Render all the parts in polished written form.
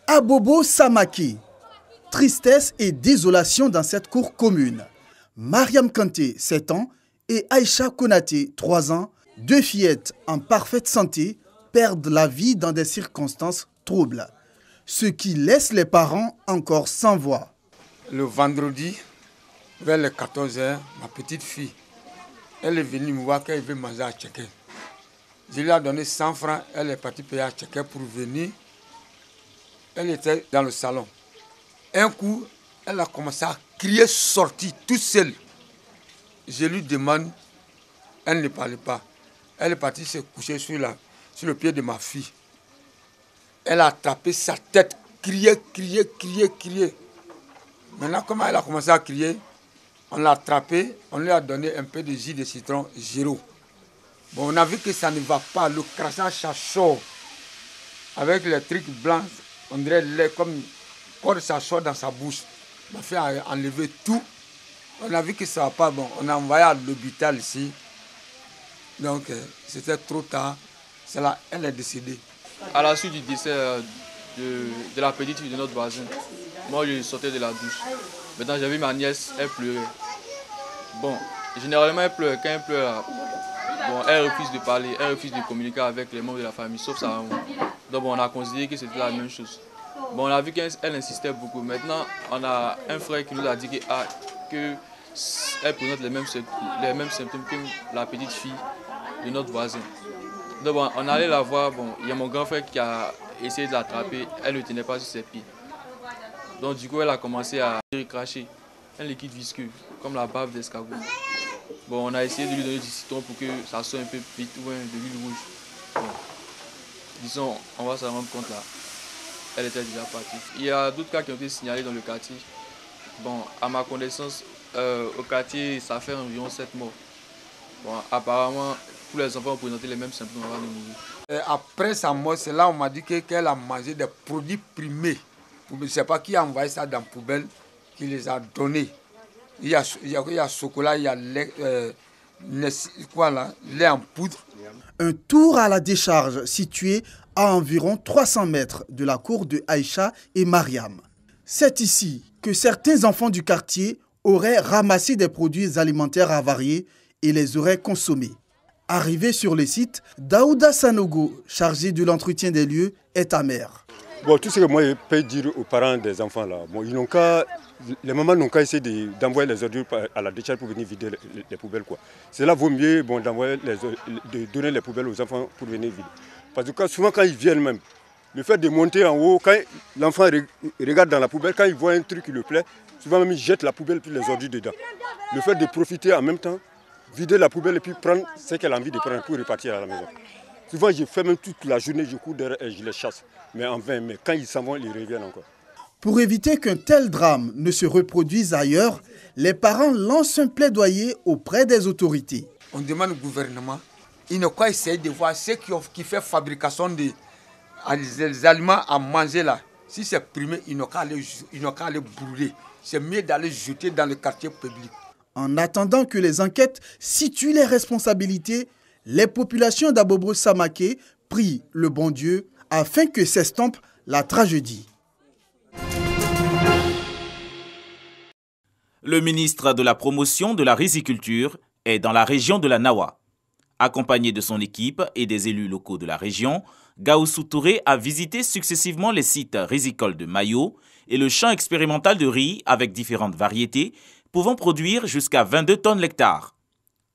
Abobo Samaké. Tristesse et désolation dans cette cour commune. Mariam Kanté, 7 ans, et Aïcha Konaté, 3 ans, deux fillettes en parfaite santé, perdent la vie dans des circonstances troubles, ce qui laisse les parents encore sans voix. Le vendredi, vers les 14 h, ma petite fille, elle est venue me voir qu'elle veut manger à Tchéké. Je lui ai donné 100 francs, elle est partie payer à Tchéké pour venir. Elle était dans le salon. Un coup, elle a commencé à crier, sortir toute seule. Je lui demande, elle ne parlait pas. Elle est partie se coucher sur le pied de ma fille. Elle a attrapé sa tête, crié. Maintenant, comment elle a commencé à crier, on l'a attrapée, on lui a donné un peu de jus de citron, Géro. Bon, on a vu que ça ne va pas, le crassage ça sort. Avec les trucs blancs, on dirait lait, comme quand ça sort dans sa bouche. Ma fille a enlevé tout. On a vu que ça ne va pas, bon, on a envoyé à l'hôpital ici. Donc, c'était trop tard. C'est là, elle est décédée. À la suite du décès de la petite fille de notre voisin, moi je sortais de la douche. Maintenant j'ai vu ma nièce, elle pleurait. Bon, généralement elle pleure. Quand elle pleure, bon, elle refuse de parler, elle refuse de communiquer avec les membres de la famille, sauf ça. Donc bon, on a considéré que c'était la même chose. Bon, on a vu qu'elle insistait beaucoup. Maintenant, on a un frère qui nous a dit qu'elle présente les mêmes symptômes que la petite fille de notre voisin. Donc bon, on allait la voir, bon, il y a mon grand frère qui a essayé de l'attraper, elle ne tenait pas sur ses pieds. Donc du coup, elle a commencé à cracher un liquide visqueux, comme la bave d'escargot. Bon, on a essayé de lui donner du citron pour que ça soit un peu vite ou de l'huile rouge. Bon, disons, on va se rendre compte là, elle était déjà partie. Il y a d'autres cas qui ont été signalés dans le quartier. Bon, à ma connaissance, au quartier, ça fait environ 7 morts. Bon, apparemment, tous les enfants ont présenté les mêmes symptômes avant de mourir. Après sa mort, c'est là où on m'a dit qu'elle a mangé des produits primés. Je ne sais pas qui a envoyé ça dans la poubelle, qui les a donnés. Il y a chocolat, il y a lait, lait en poudre. Un tour à la décharge situé à environ 300 mètres de la cour de Aïcha et Mariam. C'est ici que certains enfants du quartier auraient ramassé des produits alimentaires avariés et les auraient consommés. Arrivé sur le site, Daouda Sanogo, chargé de l'entretien des lieux, est amer. Bon, tout ce que moi je peux dire aux parents des enfants là, bon, les mamans n'ont qu'à essayer d'envoyer les ordures à la décharge pour venir vider les poubelles quoi. Cela vaut mieux bon, de donner les poubelles aux enfants pour venir vider. Parce que souvent quand ils viennent même, le fait de monter en haut, quand l'enfant regarde dans la poubelle, quand il voit un truc qui lui plaît, souvent même il jette la poubelle puis les ordures dedans. Le fait de profiter en même temps, vider la poubelle et puis prendre ce qu'elle a envie de prendre pour repartir à la maison. Souvent, je fais même toute la journée, je cours derrière et je les chasse. Mais en vain, mais quand ils s'en vont, ils reviennent encore. Pour éviter qu'un tel drame ne se reproduise ailleurs, les parents lancent un plaidoyer auprès des autorités. On demande au gouvernement, il n'a qu'à essayer de voir ceux qui font fabrication des aliments à manger là. Si c'est primé, il n'a qu'à aller brûler. C'est mieux d'aller jeter dans le quartier public. En attendant que les enquêtes situent les responsabilités, les populations d'Abobo Samaké prient le bon Dieu afin que s'estompe la tragédie. Le ministre de la Promotion de la Riziculture est dans la région de la Nawa. Accompagné de son équipe et des élus locaux de la région, Gaoussou Touré a visité successivement les sites rizicoles de Mayo et le champ expérimental de riz avec différentes variétés pouvant produire jusqu'à 22 tonnes l'hectare,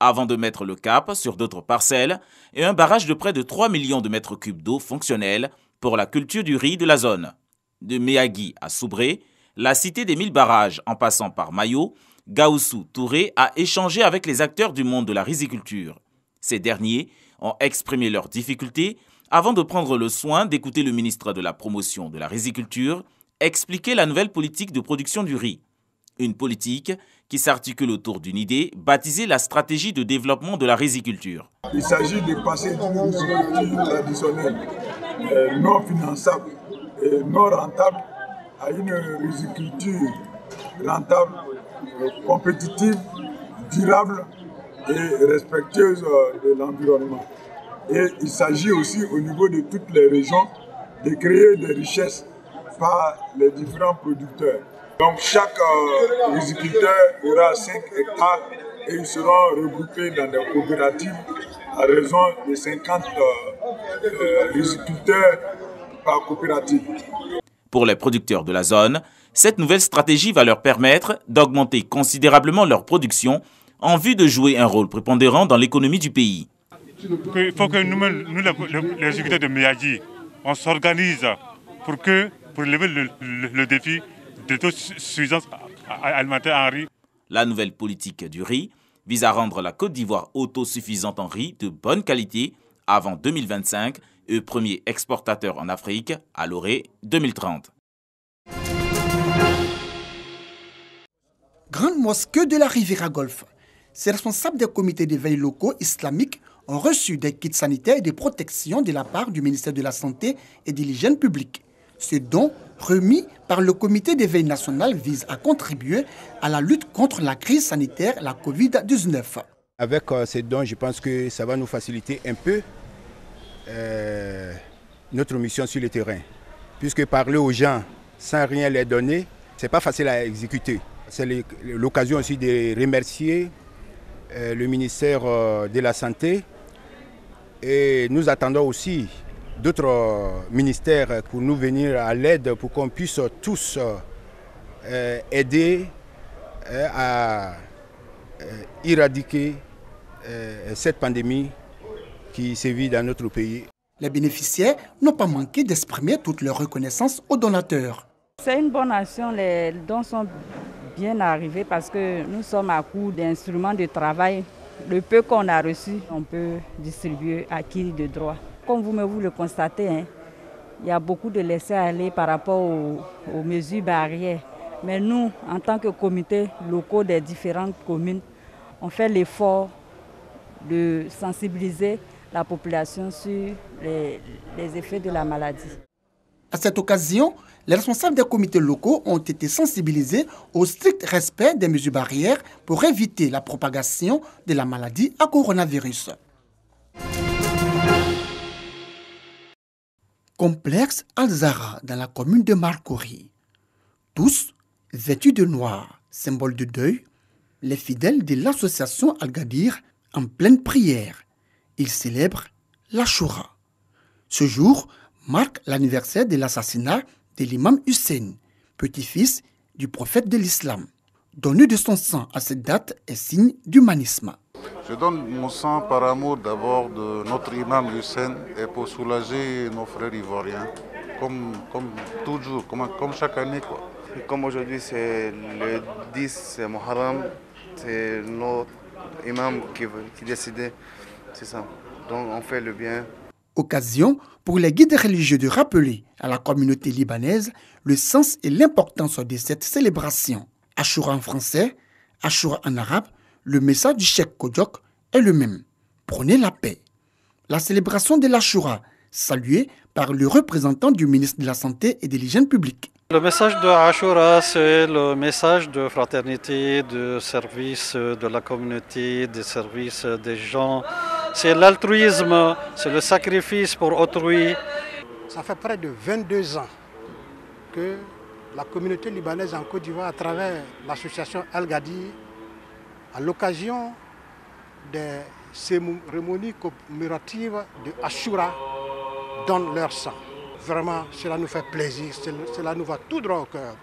avant de mettre le cap sur d'autres parcelles et un barrage de près de 3 millions de mètres cubes d'eau fonctionnelle pour la culture du riz de la zone. De Méagui à Soubré, la cité des 1000 barrages en passant par Mayo, Gaoussou Touré a échangé avec les acteurs du monde de la riziculture. Ces derniers ont exprimé leurs difficultés avant de prendre le soin d'écouter le ministre de la Promotion de la Riziculture expliquer la nouvelle politique de production du riz. Une politique qui s'articule autour d'une idée baptisée la stratégie de développement de la riziculture. Il s'agit de passer d'une riziculture traditionnelle non finançable et non rentable à une riziculture rentable, compétitive, durable et respectueuse de l'environnement. Et il s'agit aussi au niveau de toutes les régions de créer des richesses par les différents producteurs. Donc chaque riziculteur aura 5 hectares et ils seront regroupés dans des coopératives à raison de 50 riziculteurs par coopérative. Pour les producteurs de la zone, cette nouvelle stratégie va leur permettre d'augmenter considérablement leur production en vue de jouer un rôle prépondérant dans l'économie du pays. Il faut que nous les agriculteurs de Méadji, on s'organise pour relever le défi de l'autosuffisance alimentaire en riz. La nouvelle politique du riz vise à rendre la Côte d'Ivoire autosuffisante en riz de bonne qualité avant 2025 et premier exportateur en Afrique à l'horizon 2030. Grande mosquée de la Riviera Golfe. Ces responsables des comités de veille locaux islamiques ont reçu des kits sanitaires et de protection de la part du ministère de la Santé et de l'Hygiène publique. Ce don, remis par le comité de veille national, vise à contribuer à la lutte contre la crise sanitaire, la Covid-19. Avec ces dons, je pense que ça va nous faciliter un peu notre mission sur le terrain. Puisque parler aux gens sans rien les donner, ce n'est pas facile à exécuter. C'est l'occasion aussi de remercier le ministère de la Santé et nous attendons aussi d'autres ministères pour nous venir à l'aide pour qu'on puisse tous aider à éradiquer cette pandémie qui sévit dans notre pays. Les bénéficiaires n'ont pas manqué d'exprimer toute leur reconnaissance aux donateurs. C'est une bonne action, les dons sont bien arrivés parce que nous sommes à court d'instruments de travail. Le peu qu'on a reçu, on peut distribuer à qui de droit. Comme vous le constatez, il y a beaucoup de laisser-aller par rapport aux mesures barrières. Mais nous, en tant que comité locaux des différentes communes, on fait l'effort de sensibiliser la population sur les effets de la maladie. À cette occasion, les responsables des comités locaux ont été sensibilisés au strict respect des mesures barrières pour éviter la propagation de la maladie à coronavirus. Complexe Al-Zahra dans la commune de Marcory. Tous vêtus de noir, symbole de deuil, les fidèles de l'association Al-Gadir en pleine prière. Ils célèbrent l'Achoura. Ce jour marque l'anniversaire de l'assassinat de l'imam Hussein, petit-fils du prophète de l'islam. Donner de son sang à cette date est signe d'humanisme. Je donne mon sang par amour d'abord de notre imam Hussein et pour soulager nos frères ivoiriens, comme toujours, comme chaque année, quoi. Comme aujourd'hui c'est le 10 Muharram, c'est notre imam qui décidait, c'est ça. Donc on fait le bien. Occasion pour les guides religieux de rappeler à la communauté libanaise le sens et l'importance de cette célébration. Achoura en français, Achoura en arabe, le message du Cheikh Kodjok est le même. Prenez la paix. La célébration de l'Achoura, saluée par le représentant du ministre de la Santé et de l'Hygiène publique. Le message de Achoura, c'est le message de fraternité, de service de la communauté, de service des gens. C'est l'altruisme, c'est le sacrifice pour autrui. Ça fait près de 22 ans que la communauté libanaise en Côte d'Ivoire, à travers l'association Al-Gadir, à l'occasion des cérémonies commémoratives de Achoura, donne leur sang. Vraiment, cela nous fait plaisir, cela nous va tout droit au cœur.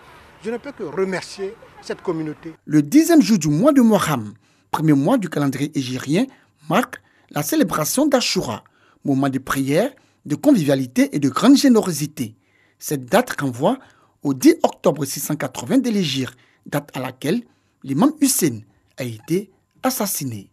Je ne peux que remercier cette communauté. Le 10e jour du mois de Muharram, premier mois du calendrier hégirien, marque la célébration d'Achoura, moment de prière, de convivialité et de grande générosité. Cette date renvoie au 10 octobre 680 de l'Hégire, date à laquelle l'imam Hussein a été assassiné.